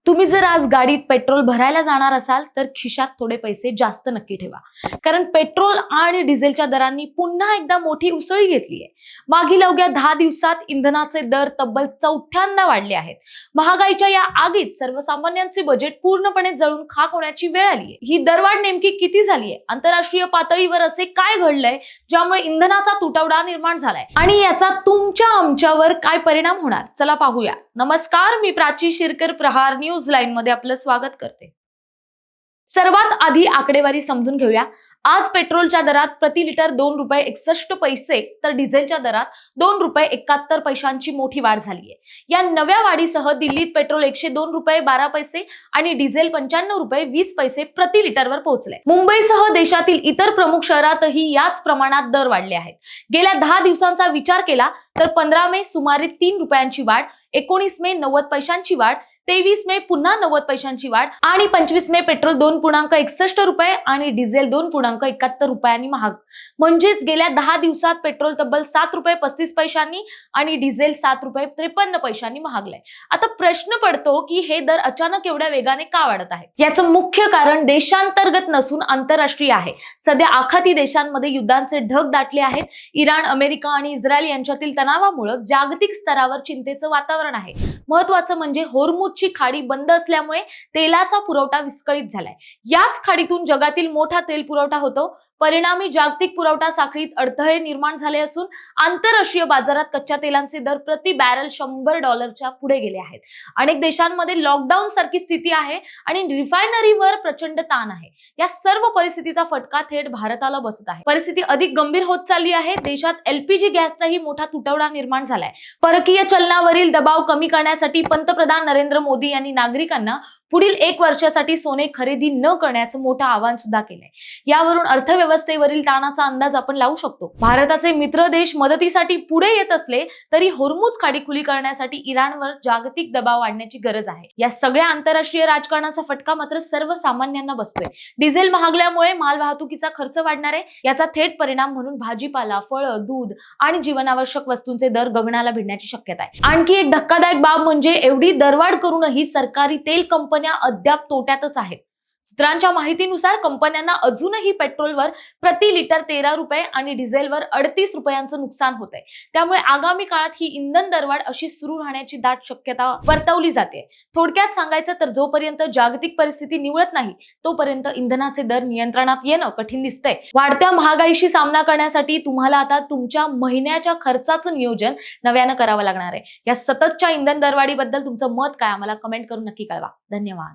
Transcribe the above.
तुम्ही जर आज गाडीत पेट्रोल भरायला जाणार असाल तर खिशात थोडे पैसे जास्त नक्की ठेवा, कारण पेट्रोल आणि डिझेलच्या दरांनी पुन्हा एकदा मोठी उसळी घेतली आहे. मागील अवघ्या 10 दिवसात इंधनाचे दर तब्बल 4थ्यांदा वाढले आहेत. महागाईच्या या आगीत सर्वसामान्यांचे बजेट पूर्णपणे जळून खाक होण्याची वेळ आली आहे. ही दरवाढ नेमकी किती झाली आहे? आंतरराष्ट्रीय पातळीवर असे काय घडलंय ज्यामुळे इंधनाचा तुटवडा निर्माण झालाय आणि याचा तुमच्या आमच्यावर काय परिणाम होणार? चला पाहूया. नमस्कार, मी प्राची शिरकर, प्रहार न्यूज लाईन मध्ये आपलं स्वागत करते. सर्वात आधी आकडेवारी समजून घेऊया. आज पेट्रोलच्या दरात प्रति लिटर 2.61 रुपये तर डिझेलच्या दरात 2.71 रुपये मोठी वाढ झाली आहे. या नव्या वाढीसह दिल्लीत पेट्रोल 102.12 रुपये आणि डिझेल 95.20 रुपये प्रति लिटरवर पोहोचले. मुंबईसह देशातील इतर प्रमुख शहरातही याच प्रमाणात दर वाढले आहेत. गेल्या 10 दिवसांचा विचार केला तर 15 मे सुमारे 3 रुपयांची वाढ, 19 मे 90 पैशांची वाढ, 23 मे पुन्हा 90 पैशांची वाढ आणि 25 मे पेट्रोल 2.61 रुपये आणि डिझेल 2.71 रुपयांनी महाग. म्हणजेच गेल्या 10 दिवसात पेट्रोल तब्बल 7 रुपये 35 पैशांनी आणि डिझेल 7 रुपये 53 पैशांनी महागलंय. आता प्रश्न पडतो की हे दर अचानक एवढ्या वेगाने का वाढत आहेत? याचं मुख्य कारण देशांतर्गत नसून आंतरराष्ट्रीय आहे. सध्या आखाती देशांमध्ये युद्धांचे ढग दाटले आहेत. इराण, अमेरिका आणि इस्रायल यांच्यातील तणावामुळे जागतिक स्तरावर चिंतेचं वातावरण आहे. महत्वाचं म्हणजे होर्मुझची खाडी बंद असल्यामुळे तेलाचा पुरवठा विस्कळीत झालाय. याच खाडीतून जगातील मोठा तेल पुरवठा होतो. परिणामी जागतिक पुरवठा साखळीत अडथळे निर्माण झाले असून आंतरराष्ट्रीय बाजारात कच्च्या तेलांचे दर प्रति बॅरल $100 पुढे गेले आहेत. अनेक देशांमध्ये लॉकडाऊन सारखी स्थिती आहे आणि रिफायनरीवर प्रचंड ताण आहे. या सर्व परिस्थितीचा फटका थेट भारताला बसत आहे. परिस्थिती अधिक गंभीर होत चालली आहे. देशात LPG गॅसचाही मोठा तुटवडा निर्माण झालाय. परकीय चलनावरील दबाव कमी करण्यासाठी पंतप्रधान नरेंद्र मोदी यांनी नागरिकांना पुढील 1 वर्षासाठी सोने खरेदी न करण्याचं मोठं आवाहन सुद्धा केलंय. यावरून अर्थव्यवस्थेवरील ताणाचा अंदाज आपण लावू शकतो. भारताचे मित्र देश मदतीसाठी पुढे येत असले तरी होर्मुझ खाडी खुली करण्यासाठी इराणवर जागतिक दबाव वाढण्याची गरज आहे. या सगळ्या आंतरराष्ट्रीय राजकारणाचा फटका मात्र सर्वसामान्यांना बसतोय. डिझेल महागल्यामुळे मालवाहतुकीचा खर्च वाढणार आहे. याचा थेट परिणाम म्हणून भाजीपाला, फळं, दूध आणि जीवनावश्यक वस्तूंचे दर गगनाला भिडण्याची शक्यता आहे. आणखी एक धक्कादायक बाब म्हणजे एवढी दरवाढ करूनही सरकारी तेल कंपन्या अद्याप तोट्यातच आहेत. सूत्रांच्या माहितीनुसार कंपन्यांना अजूनही पेट्रोलवर प्रति लिटर 13 रुपये आणि डिझेलवर 38 रुपयांचं नुकसान होत आहे. त्यामुळे आगामी काळात ही इंधन दरवाढ अशी सुरू राहण्याची दाट शक्यता वर्तवली जाते. थोडक्यात सांगायचं तर जोपर्यंत जागतिक परिस्थिती निवळत नाही तोपर्यंत इंधनाचे दर नियंत्रणात येणं कठीण दिसतंय. वाढत्या महागाईशी सामना करण्यासाठी तुम्हाला आता तुमच्या महिन्याच्या खर्चाचं नियोजन नव्यानं करावं लागणार आहे. या सततच्या इंधन दरवाढीबद्दल तुमचं मत काय? आम्हाला कमेंट करून नक्की कळवा. धन्यवाद.